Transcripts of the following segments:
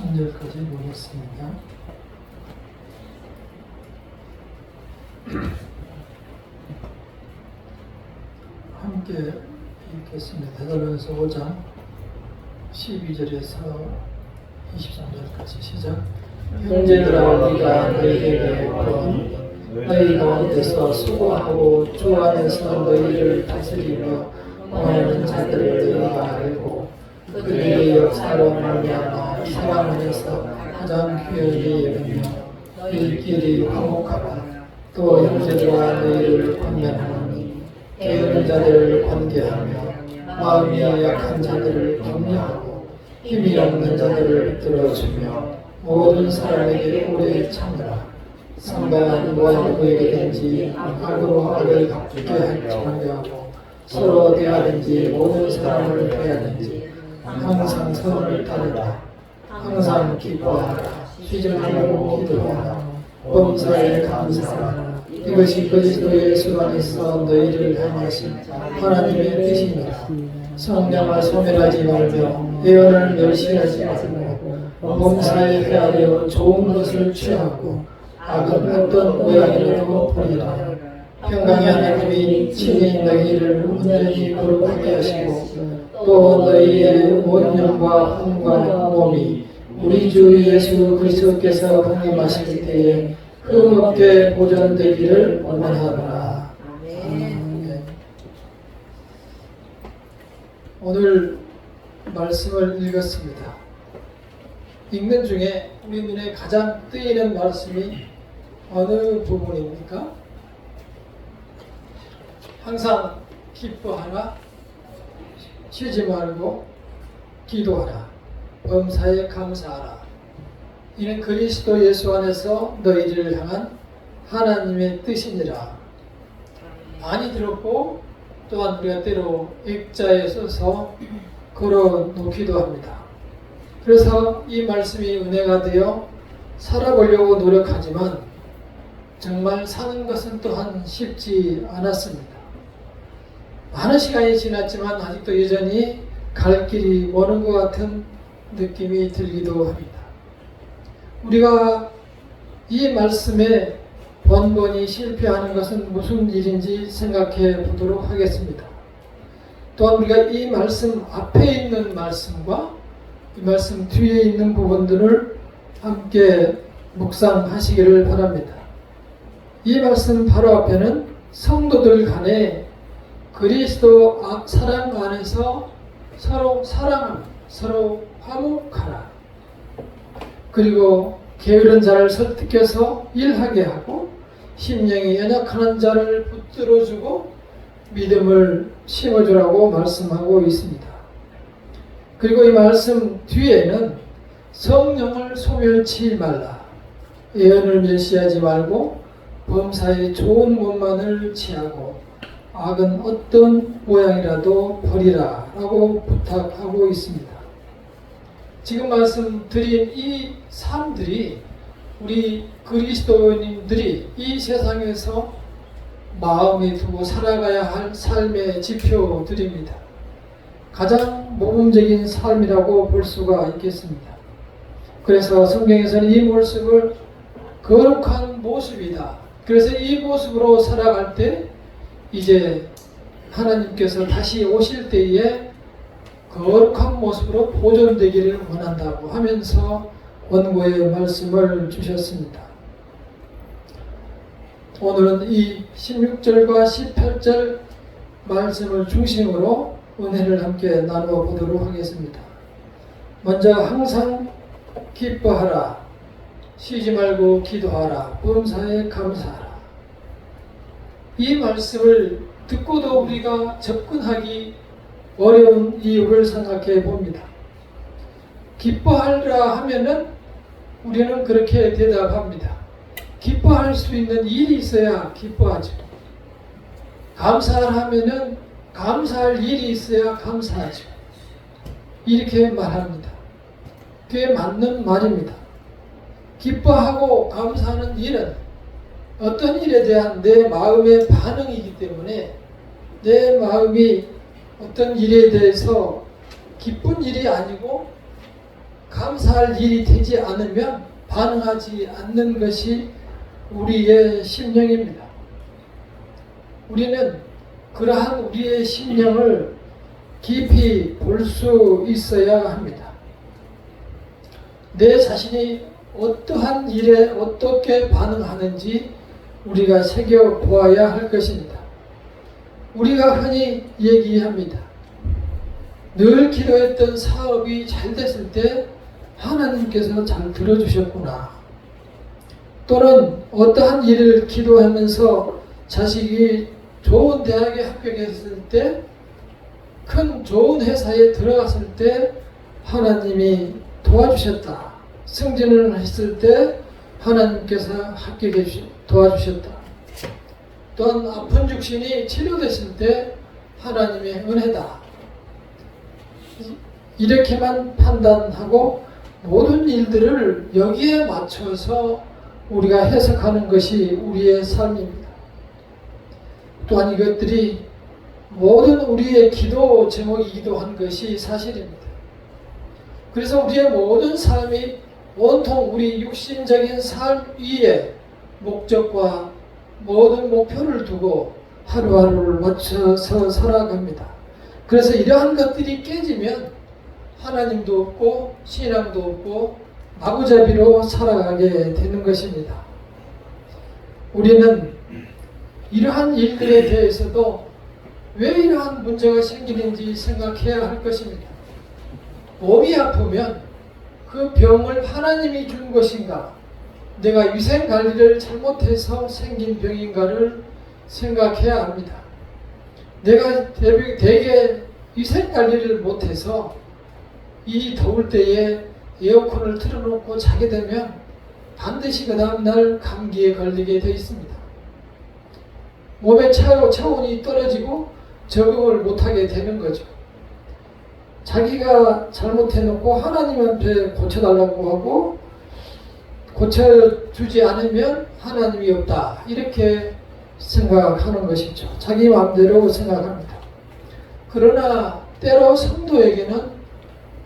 23절까지 보겠습니다. 함께 읽겠습니다. 데살로니가서 5장 12절에서 23절까지 시작. 형제들아, 우리가 너희에게 오건 너희 가운데서 수고하고 주 안에서 너희를 다스리며 원하는 자들을 너희가 알고 그들의 역사로 말미암아 사랑 안에서 가장 귀하게 여기며 너희끼리 화목하라. 또 형제들아, 너희를 권면하노니 게으른 자들을 권계하며 마음이 약한 자들을 격려하고 힘이 없는 자들을 들어주며 모든 사람에게 오래 참으라. 상가 누가 누구에게든지 악으로 악을 갚게 하지 말고 서로 대하든지 모든 사람을 대하든지 항상 선을 따르라. 항상 기뻐하라. 쉬지 말고 기도하라. 범사에 감사하라. 이것이 그리스도 예수 안에서 너희를 향하신 하나님의 뜻이니라. 성령을 소멸하지 말며 예언을 멸시하지 말고 범사에 헤아려 좋은 것을 취하고 악은 어떤 모양이라도 버리라. 평강의 하나님이 친히 너희를 온전히 거룩하게 하시고 또 너희의 온영과 혼과 몸이 우리 주 예수 그리스도께서 강림하실 때에 흠없게 보존되기를 원하노라. 아멘. 오늘 말씀을 읽었습니다. 읽는 중에 우리 눈에 가장 뜨이는 말씀이 어느 부분입니까? 항상 기뻐하라. 쉬지 말고 기도하라. 범사에 감사하라. 이는 그리스도 예수 안에서 너희를 향한 하나님의 뜻이니라. 많이 들었고 또한 우리가 때로 액자에 써서 걸어놓기도 합니다. 그래서 이 말씀이 은혜가 되어 살아보려고 노력하지만 정말 사는 것은 또한 쉽지 않았습니다. 많은 시간이 지났지만 아직도 여전히 갈 길이 먼 것 같은 느낌이 들기도 합니다. 우리가 이 말씀에 번번이 실패하는 것은 무슨 일인지 생각해 보도록 하겠습니다. 또한 우리가 이 말씀 앞에 있는 말씀과 이 말씀 뒤에 있는 부분들을 함께 묵상하시기를 바랍니다. 이 말씀 바로 앞에는 성도들 간에 그리스도 사랑 안에서 서로 사랑하며 서로 화목하라. 그리고 게으른 자를 설득해서 일하게 하고 심령이 연약한 자를 붙들어주고 믿음을 심어주라고 말씀하고 있습니다. 그리고 이 말씀 뒤에는 성령을 소멸치 말라. 예언을 멸시하지 말고 범사에 좋은 것만을 취하고 악은 어떤 모양이라도 버리라 라고 부탁하고 있습니다. 지금 말씀드린 이 삶들이 우리 그리스도인들이 이 세상에서 마음에 두고 살아가야 할 삶의 지표들입니다. 가장 모범적인 삶이라고 볼 수가 있겠습니다. 그래서 성경에서는 이 모습을 거룩한 모습이다. 그래서 이 모습으로 살아갈 때 이제 하나님께서 다시 오실 때에 거룩한 모습으로 보존되기를 원한다고 하면서 원고의 말씀을 주셨습니다. 오늘은 이 16절과 18절 말씀을 중심으로 은혜를 함께 나누어 보도록 하겠습니다. 먼저 항상 기뻐하라. 쉬지 말고 기도하라. 범사에 감사하라. 이 말씀을 듣고도 우리가 접근하기 어려운 이유를 생각해 봅니다. 기뻐하라 하면은 우리는 그렇게 대답합니다. 기뻐할 수 있는 일이 있어야 기뻐하죠. 감사하라 하면은 감사할 일이 있어야 감사하죠. 이렇게 말합니다. 그게 맞는 말입니다. 기뻐하고 감사하는 일은 어떤 일에 대한 내 마음의 반응이기 때문에 내 마음이 어떤 일에 대해서 기쁜 일이 아니고 감사할 일이 되지 않으면 반응하지 않는 것이 우리의 심령입니다. 우리는 그러한 우리의 심령을 깊이 볼 수 있어야 합니다. 내 자신이 어떠한 일에 어떻게 반응하는지 우리가 새겨보아야 할 것입니다. 우리가 흔히 얘기합니다. 늘 기도했던 사업이 잘 됐을 때 하나님께서 잘 들어주셨구나. 또는 어떠한 일을 기도하면서 자식이 좋은 대학에 합격했을 때, 큰 좋은 회사에 들어갔을 때 하나님이 도와주셨다. 승진을 했을 때 하나님께서 합격해 도와주셨다. 또한 아픈 육신이 치료됐을 때 하나님의 은혜다. 이렇게만 판단하고 모든 일들을 여기에 맞춰서 우리가 해석하는 것이 우리의 삶입니다. 또한 이것들이 모든 우리의 기도 제목이기도 한 것이 사실입니다. 그래서 우리의 모든 삶이 온통 우리 육신적인 삶 위에 목적과 모든 목표를 두고 하루하루를 맞춰서 살아갑니다. 그래서 이러한 것들이 깨지면 하나님도 없고 신앙도 없고 마구잡이로 살아가게 되는 것입니다. 우리는 이러한 일들에 대해서도 왜 이러한 문제가 생기는지 생각해야 할 것입니다. 몸이 아프면 그 병을 하나님이 준 것인가, 내가 위생관리를 잘못해서 생긴 병인가를 생각해야 합니다. 내가 되게 위생관리를 못해서 이 더울 때에 에어컨을 틀어놓고 자게 되면 반드시 그 다음날 감기에 걸리게 되어 있습니다. 몸의 체온이 떨어지고 적응을 못하게 되는 거죠. 자기가 잘못해놓고 하나님한테 고쳐달라고 하고 고쳐주지 않으면 하나님이 없다, 이렇게 생각하는 것이죠. 자기 마음대로 생각합니다. 그러나 때로 성도에게는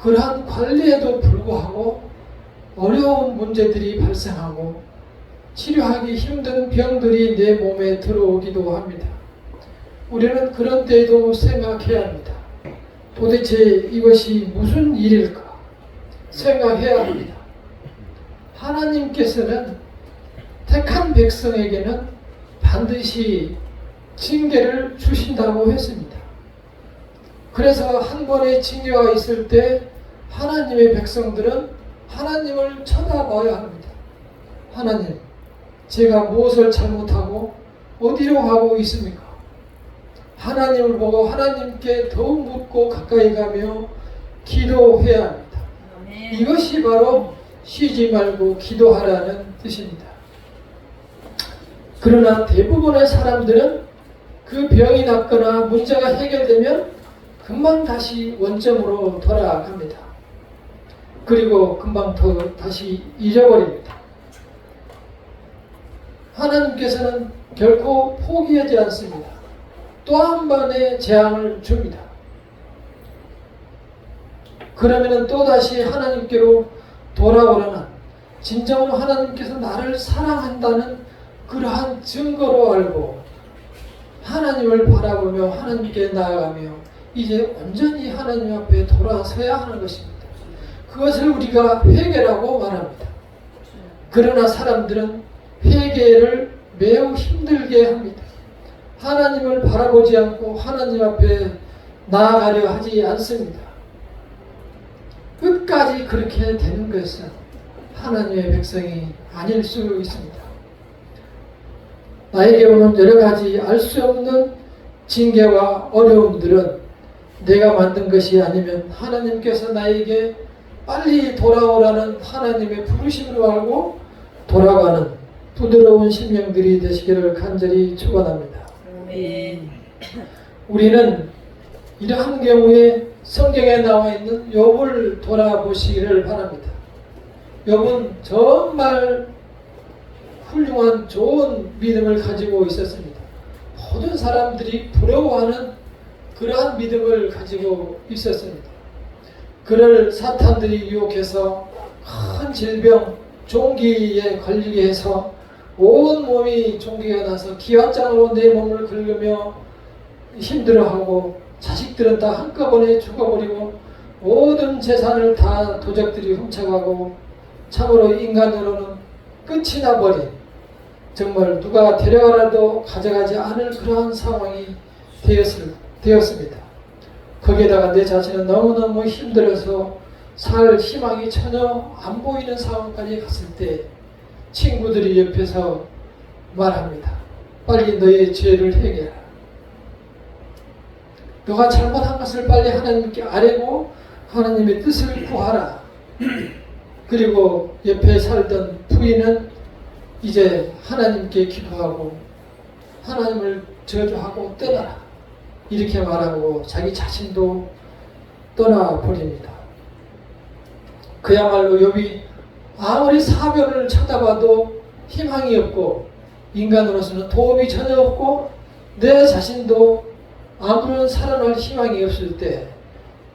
그러한 관리에도 불구하고 어려운 문제들이 발생하고 치료하기 힘든 병들이 내 몸에 들어오기도 합니다. 우리는 그런 때에도 생각해야 합니다. 도대체 이것이 무슨 일일까 생각해야 합니다. 하나님께서는 택한 백성에게는 반드시 징계를 주신다고 했습니다. 그래서 한 번의 징계가 있을 때 하나님의 백성들은 하나님을 쳐다봐야 합니다. 하나님, 제가 무엇을 잘못하고 어디로 가고 있습니까? 하나님을 보고 하나님께 더욱 묻고 가까이 가며 기도해야 합니다. 이것이 바로 쉬지 말고 기도하라는 뜻입니다. 그러나 대부분의 사람들은 그 병이 낫거나 문제가 해결되면 금방 다시 원점으로 돌아갑니다. 그리고 금방 다시 잊어버립니다. 하나님께서는 결코 포기하지 않습니다. 또 한 번의 재앙을 줍니다. 그러면 또다시 하나님께로 돌아오려는, 진정으로 하나님께서 나를 사랑한다는 그러한 증거로 알고 하나님을 바라보며 하나님께 나아가며 이제 온전히 하나님 앞에 돌아서야 하는 것입니다. 그것을 우리가 회개라고 말합니다. 그러나 사람들은 회개를 매우 힘들게 합니다. 하나님을 바라보지 않고 하나님 앞에 나아가려 하지 않습니다. 끝까지 그렇게 되는 것은 하나님의 백성이 아닐 수 있습니다. 나에게 오는 여러 가지 알 수 없는 징계와 어려움들은 내가 만든 것이 아니면 하나님께서 나에게 빨리 돌아오라는 하나님의 부르심으로 알고 돌아가는 부드러운 심령들이 되시기를 간절히 축원합니다. 우리는 이러한 경우에 성경에 나와 있는 욥을 돌아보시기를 바랍니다. 욥은 정말 훌륭한 좋은 믿음을 가지고 있었습니다. 모든 사람들이 부러워하는 그러한 믿음을 가지고 있었습니다. 그를 사탄들이 유혹해서 큰 질병, 종기에 걸리게 해서 온 몸이 종기가 나서 기관장으로 내 몸을 긁으며 힘들어하고 자식들은 다 한꺼번에 죽어버리고 모든 재산을 다 도적들이 훔쳐가고 참으로 인간으로는 끝이 나버린, 정말 누가 데려가라도 가져가지 않을 그러한 상황이 되었습니다. 거기에다가 내 자신은 너무너무 힘들어서 살 희망이 전혀 안 보이는 상황까지 갔을 때 친구들이 옆에서 말합니다. 빨리 너의 죄를 해결하라. 너가 잘못한 것을 빨리 하나님께 아뢰고 하나님의 뜻을 구하라. 그리고 옆에 살던 부인은 이제 하나님께 기도하고 하나님을 저주하고 떠나라. 이렇게 말하고 자기 자신도 떠나버립니다. 그야말로 욥이 아무리 사변을 쳐다봐도 희망이 없고 인간으로서는 도움이 전혀 없고 내 자신도 아무런 살아날 희망이 없을 때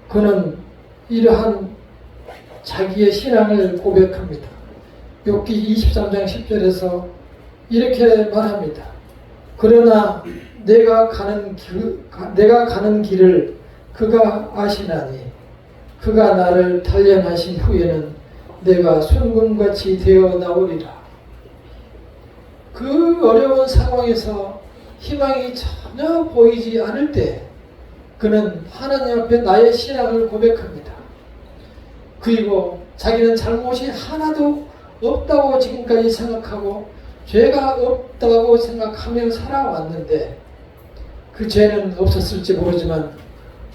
그는 이러한 자기의 신앙을 고백합니다. 욥기 23장 10절에서 이렇게 말합니다. 그러나 내가 가는 길을 그가 아시나니 그가 나를 단련하신 후에는 내가 순금같이 되어 나오리라. 그 어려운 상황에서 희망이 전혀 보이지 않을 때 그는 하나님 앞에 나의 신앙을 고백합니다. 그리고 자기는 잘못이 하나도 없다고 지금까지 생각하고 죄가 없다고 생각하며 살아왔는데 그 죄는 없었을지 모르지만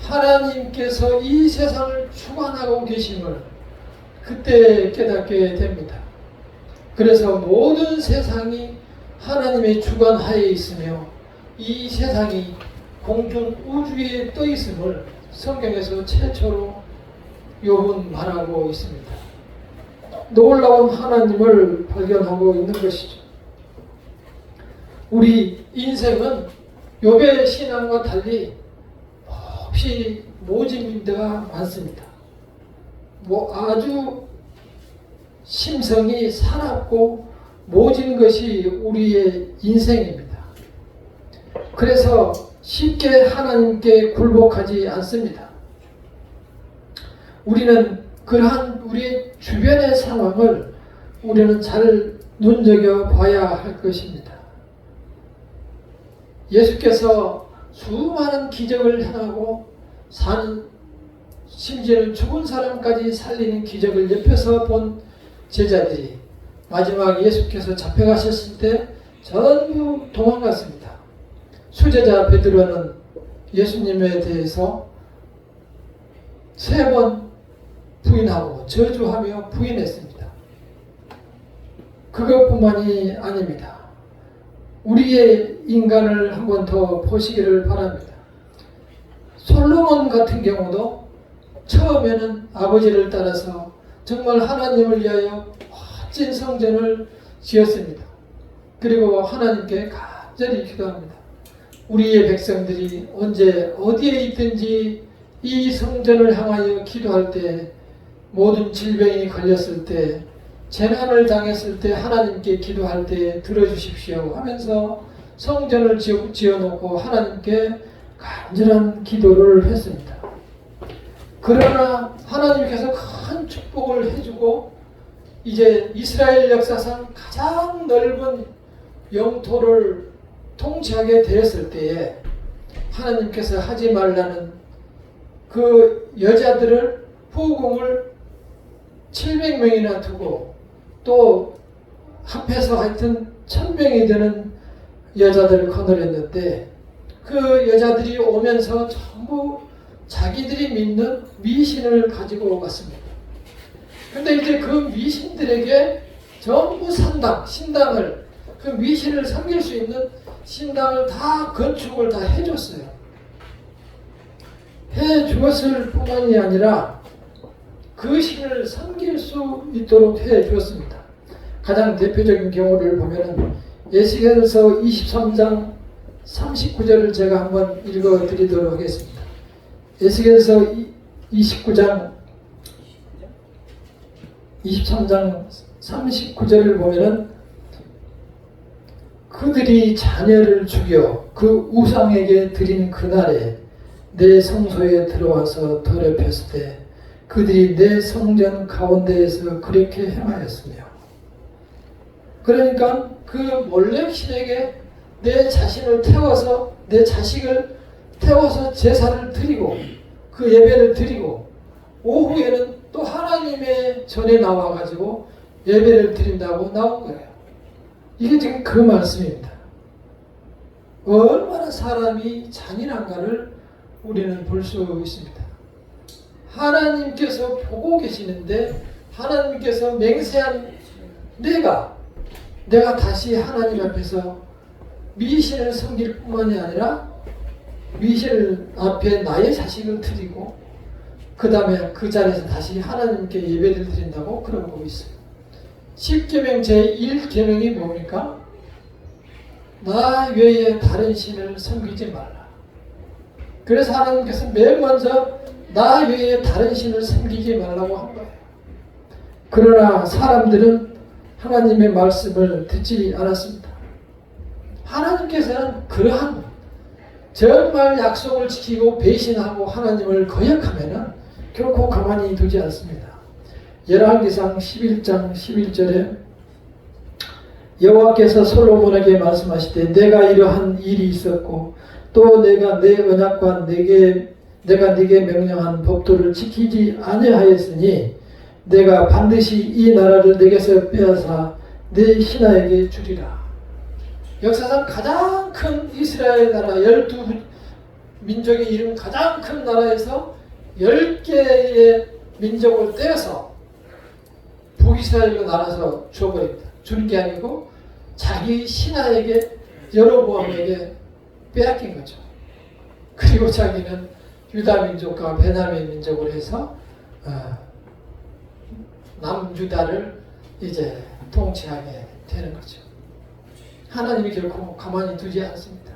하나님께서 이 세상을 주관하고 계심을 그때 깨닫게 됩니다. 그래서 모든 세상이 하나님의 주관하에 있으며 이 세상이 공중 우주에 떠 있음을 성경에서 최초로 욥은 말하고 있습니다. 놀라운 하나님을 발견하고 있는 것이죠. 우리 인생은 욥의 신앙과 달리 몹시 모진 데가 많습니다. 아주 심성이 사납고 모진 것이 우리의 인생입니다. 그래서 쉽게 하나님께 굴복하지 않습니다. 우리는 그러한 우리의 주변의 상황을 우리는 잘 눈여겨봐야 할 것입니다. 예수께서 수많은 기적을 행하고 심지어는 죽은 사람까지 살리는 기적을 옆에서 본 제자들이 마지막 예수께서 잡혀가셨을 때 전부 도망갔습니다. 수제자 베드로는 예수님에 대해서 3번 부인하고 저주하며 부인했습니다. 그것뿐만이 아닙니다. 우리의 인간을 한 번 더 보시기를 바랍니다. 솔로몬 같은 경우도 처음에는 아버지를 따라서 정말 하나님을 위하여 멋진 성전을 지었습니다. 그리고 하나님께 간절히 기도합니다. 우리의 백성들이 언제 어디에 있든지 이 성전을 향하여 기도할 때, 모든 질병이 걸렸을 때, 재난을 당했을 때 하나님께 기도할 때 들어주십시오 하면서 성전을 지어놓고 하나님께 간절한 기도를 했습니다. 그러나 하나님께서 큰 축복을 해주고 이제 이스라엘 역사상 가장 넓은 영토를 통치하게 되었을 때에 하나님께서 하지 말라는 그 여자들을 후궁을 700명이나 두고 또 합해서 하여튼 1000명이 되는 여자들을 거느렸는데 그 여자들이 오면서 전부 자기들이 믿는 미신을 가지고 왔습니다. 그런데 이제 그 미신들에게 전부 신당을 그 미신을 섬길 수 있는 신당을 다 건축을 다 해줬어요. 해주었을 뿐만이 아니라 그 신을 섬길 수 있도록 해주었습니다. 가장 대표적인 경우를 보면 에스겔서 23장 39절을 제가 한번 읽어드리도록 하겠습니다. 에스겔서 29장 23장 39절을 보면은 그들이 자녀를 죽여 그 우상에게 드린 그날에 내 성소에 들어와서 더럽혔을 때 그들이 내 성전 가운데에서 그렇게 행하였으며, 그러니까 그 몰렉신에게 내 자신을 태워서, 내 자식을 태워서 제사를 드리고 그 예배를 드리고 오후에는 또 하나님의 전에 나와가지고 예배를 드린다고 나온 거예요. 이게 지금 그 말씀입니다. 얼마나 사람이 잔인한가를 우리는 볼 수 있습니다. 하나님께서 보고 계시는데 하나님께서 맹세한 내가 다시 하나님 앞에서 미신을 섬길 뿐만이 아니라 미신 앞에 나의 자식을 드리고 그 다음에 그 자리에서 다시 하나님께 예배를 드린다고 그러고 있어요. 10계명 제1계명이 뭡니까? 나 외에 다른 신을 섬기지 말라. 그래서 하나님께서 맨 먼저 나 외에 다른 신을 섬기지 말라고 한 거예요. 그러나 사람들은 하나님의 말씀을 듣지 않았습니다. 하나님께서는 그러한 정말 약속을 지키고 배신하고 하나님을 거역하면은 결코 가만히 두지 않습니다. 열왕기상 11장 11절에 여호와께서 솔로몬에게 말씀하시되 내가 이러한 일이 있었고 또 내가 내 언약과 내가 네게 명령한 법도를 지키지 아니하였으니 내가 반드시 이 나라를 내게서 빼앗아 내 신하에게 주리라. 역사상 가장 큰 이스라엘 나라 12민족이 이룬 가장 큰 나라에서 10개의 민족을 떼어서 북이스라엘로 나눠서 줘버립니다. 주는 게 아니고 자기 신하에게 여로보암에게 빼앗긴 거죠. 그리고 자기는 유다 민족과 베냐민 민족을 해서 남유다를 이제 통치하게 되는 거죠. 하나님이 결코 가만히 두지 않습니다.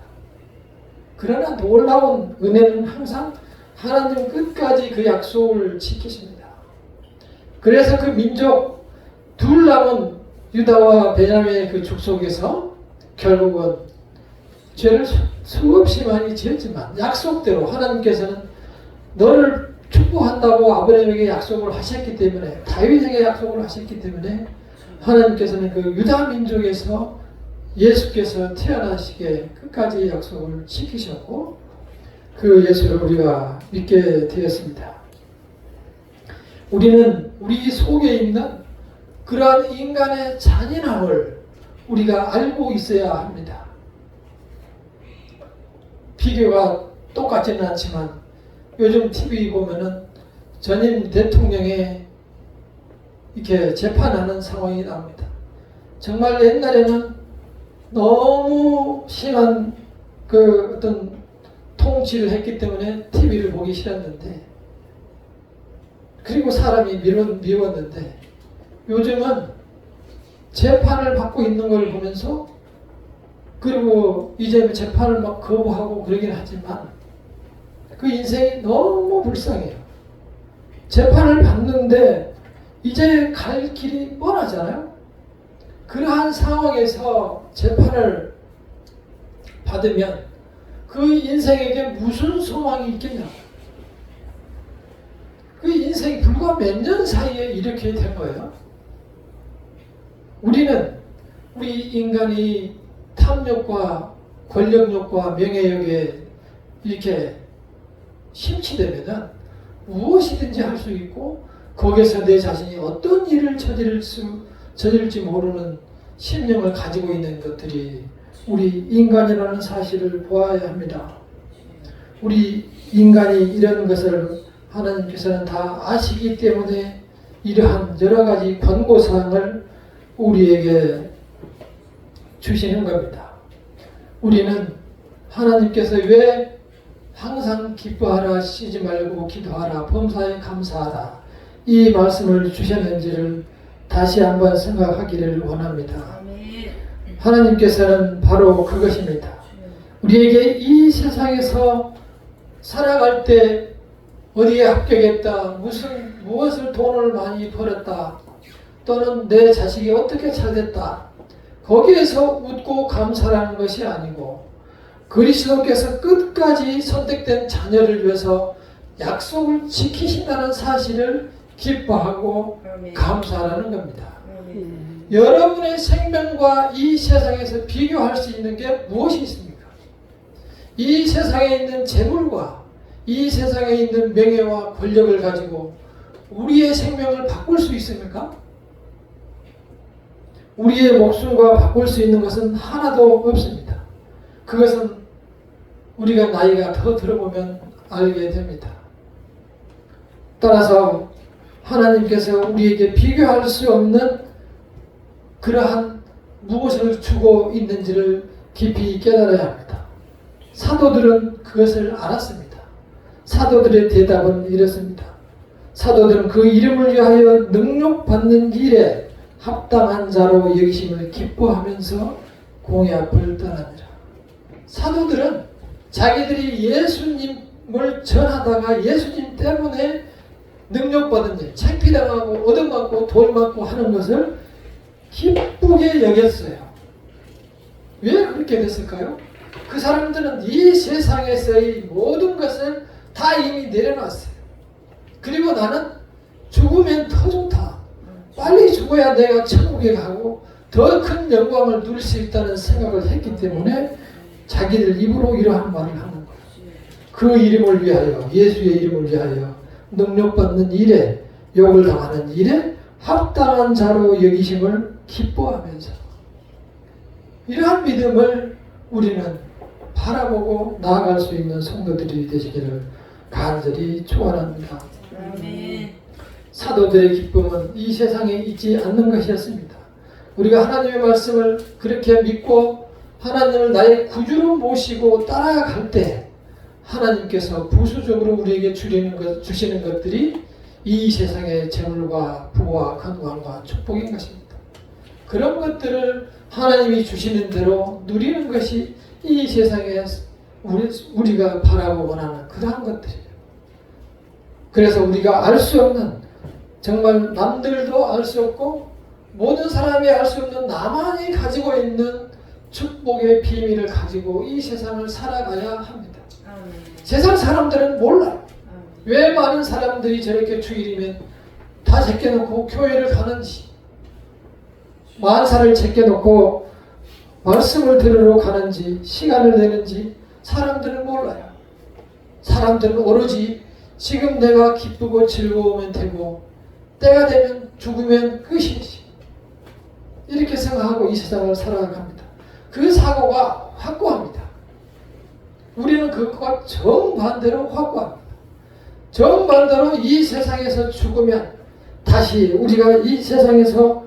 그러나 놀라운 은혜는 항상 하나님 끝까지 그 약속을 지키십니다. 그래서 그 민족 둘 남은 유다와 베냐민의 그 족속에서 결국은 죄를 수없이 많이 지었지만 약속대로 하나님께서는 너를 축복한다고 아브라함에게 약속을 하셨기 때문에, 다윗에게 약속을 하셨기 때문에 하나님께서는 그 유다 민족에서 예수께서 태어나시게 끝까지 약속을 지키셨고 그 예수를 우리가 믿게 되었습니다. 우리는 우리 속에 있는 그러한 인간의 잔인함을 우리가 알고 있어야 합니다. 비교가 똑같지는 않지만 요즘 TV 보면은 전임 대통령의 이렇게 재판하는 상황이 나옵니다. 정말 옛날에는 너무 심한 그 어떤 통치를 했기 때문에 TV를 보기 싫었는데, 그리고 사람이 미웠는데, 요즘은 재판을 받고 있는 걸 보면서, 그리고 이제 재판을 막 거부하고 그러긴 하지만 그 인생이 너무 불쌍해요. 재판을 받는데 이제 갈 길이 뻔하잖아요. 그러한 상황에서 재판을 받으면 그 인생에게 무슨 소망이 있겠냐고. 그 인생이 불과 몇 년 사이에 이렇게 된 거예요. 우리 인간이 탐욕과 권력욕과 명예욕에 이렇게 심취되면 무엇이든지 할 수 있고 거기에서 내 자신이 어떤 일을 저지를지 모르는 심령을 가지고 있는 것들이 우리 인간이라는 사실을 보아야 합니다. 우리 인간이 이런 것을 하나님께서는 다 아시기 때문에 이러한 여러 가지 권고사항을 우리에게 주시는 겁니다. 우리는 하나님께서 왜 항상 기뻐하라, 쉬지 말고 기도하라, 범사에 감사하라 이 말씀을 주셨는지를 다시 한번 생각하기를 원합니다. 하나님께서는 바로 그것입니다. 우리에게 이 세상에서 살아갈 때 어디에 합격했다, 무엇을 돈을 많이 벌었다, 또는 내 자식이 어떻게 잘됐다, 거기에서 웃고 감사하는 것이 아니고 그리스도께서 끝까지 선택된 자녀를 위해서 약속을 지키신다는 사실을 기뻐하고 감사하는 겁니다. 여러분의 생명과 이 세상에서 비교할 수 있는 게 무엇이 있습니까? 이 세상에 있는 재물과 이 세상에 있는 명예와 권력을 가지고 우리의 생명을 바꿀 수 있습니까? 우리의 목숨과 바꿀 수 있는 것은 하나도 없습니다. 그것은 우리가 나이가 더 들어보면 알게 됩니다. 따라서 하나님께서 우리에게 비교할 수 없는 그러한 무엇을 주고 있는지를 깊이 깨달아야 합니다. 사도들은 그것을 알았습니다. 사도들의 대답은 이렇습니다. 사도들은 그 이름을 위하여 능력받는 일에 합당한 자로 여기심을 기뻐하면서 공의 앞을 떠납니다. 사도들은 자기들이 예수님을 전하다가 예수님 때문에 능력받은 일, 창피당하고 얻어맞고 돌맞고 하는 것을 기쁘게 여겼어요. 왜 그렇게 됐을까요? 그 사람들은 이 세상에서의 모든 것을 다 이미 내려놨어요. 그리고 나는 죽으면 더 좋다. 빨리 죽어야 내가 천국에 가고 더 큰 영광을 누릴 수 있다는 생각을 했기 때문에 자기들 입으로 이러한 말을 하는 거예요. 그 이름을 위하여, 예수의 이름을 위하여 능력받는 일에, 욕을 당하는 일에 합당한 자로 여기심을 기뻐하면서, 이러한 믿음을 우리는 바라보고 나아갈 수 있는 성도들이 되시기를 간절히 축원합니다. 사도들의 기쁨은 이 세상에 있지 않는 것이었습니다. 우리가 하나님의 말씀을 그렇게 믿고 하나님을 나의 구주로 모시고 따라갈 때 하나님께서 부수적으로 우리에게 주시는 것들이 이 세상의 재물과 부와 건강과 축복인 것입니다. 그런 것들을 하나님이 주시는 대로 누리는 것이 이 세상에 우리가 바라고 원하는 그러한 것들이에요. 그래서 우리가 알 수 없는, 정말 남들도 알 수 없고 모든 사람이 알 수 없는 나만이 가지고 있는 축복의 비밀을 가지고 이 세상을 살아가야 합니다. 세상 사람들은 몰라요. 왜 많은 사람들이 저렇게 주일이면 다 제껴놓고 교회를 가는지, 만사를 제껴놓고 말씀을 들으러 가는지, 시간을 내는지 사람들은 몰라요. 사람들은 오로지 지금 내가 기쁘고 즐거우면 되고 때가 되면 죽으면 끝이지, 이렇게 생각하고 이 세상을 살아갑니다. 그 사고가 확고합니다. 우리는 그것과 정반대로 확고합니다. 정반대로 이 세상에서 죽으면 다시 우리가 이 세상에서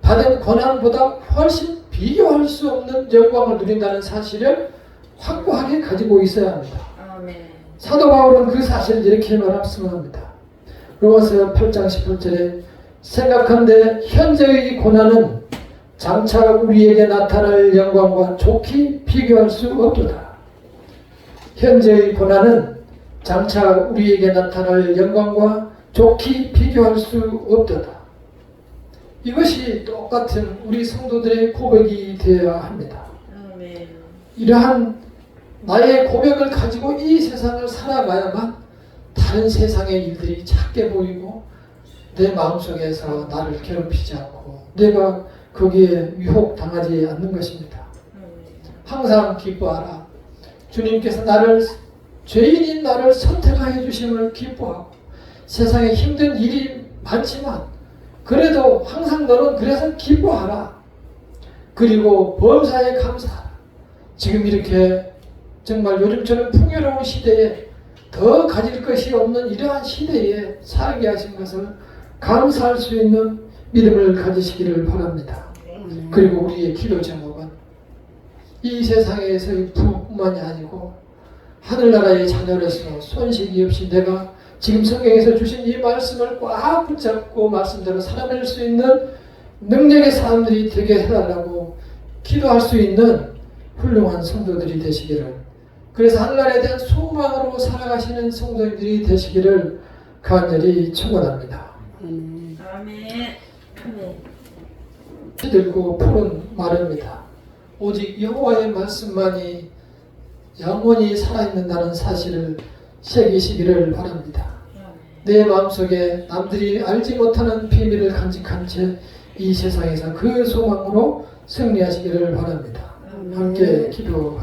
받은 고난보다 훨씬 비교할 수 없는 영광을 누린다는 사실을 확고하게 가지고 있어야 합니다. 사도 바울은 그 사실을 이렇게 말씀합니다. 로마서 8장 18절에 생각한데 현재의 고난은 장차 우리에게 나타날 영광과 좋게 비교할 수 없도다. 현재의 고난은 장차 우리에게 나타날 영광과 좋게 비교할 수 없도다. 이것이 똑같은 우리 성도들의 고백이 되어야 합니다. 이러한 나의 고백을 가지고 이 세상을 살아가야만 다른 세상의 일들이 작게 보이고 내 마음속에서 나를 괴롭히지 않고 내가 거기에 유혹당하지 않는 것입니다. 항상 기뻐하라. 주님께서 죄인인 나를 선택하여 주심을 기뻐하고, 세상에 힘든 일이 많지만 그래도 항상 너는 그래서 기뻐하라. 그리고 범사에 감사하라. 지금 이렇게 정말 요즘처럼 풍요로운 시대에 더 가질 것이 없는 이러한 시대에 살게 하신 것을 감사할 수 있는 믿음을 가지시기를 바랍니다. 그리고 우리의 기도 제목은 이 세상에서의 부뿐만이 아니고 하늘나라의 자녀로서 손실이 없이 내가 지금 성경에서 주신 이 말씀을 꽉 붙잡고 말씀대로 살아낼 수 있는 능력의 사람들이 되게 해달라고 기도할 수 있는 훌륭한 성도들이 되시기를, 그래서 하늘나라에 대한 소망으로 살아가시는 성도들이 되시기를 간절히 축원합니다. 아멘. 아멘. 들고 푸른 말입니다. 오직 여호와의 말씀만이 영원히 살아있는다는 사실을 새기시기를 바랍니다. 내 마음속에 남들이 알지 못하는 비밀을 간직한 채 이 세상에서 그 소망으로 승리하시기를 바랍니다. 함께 기도하겠습니다.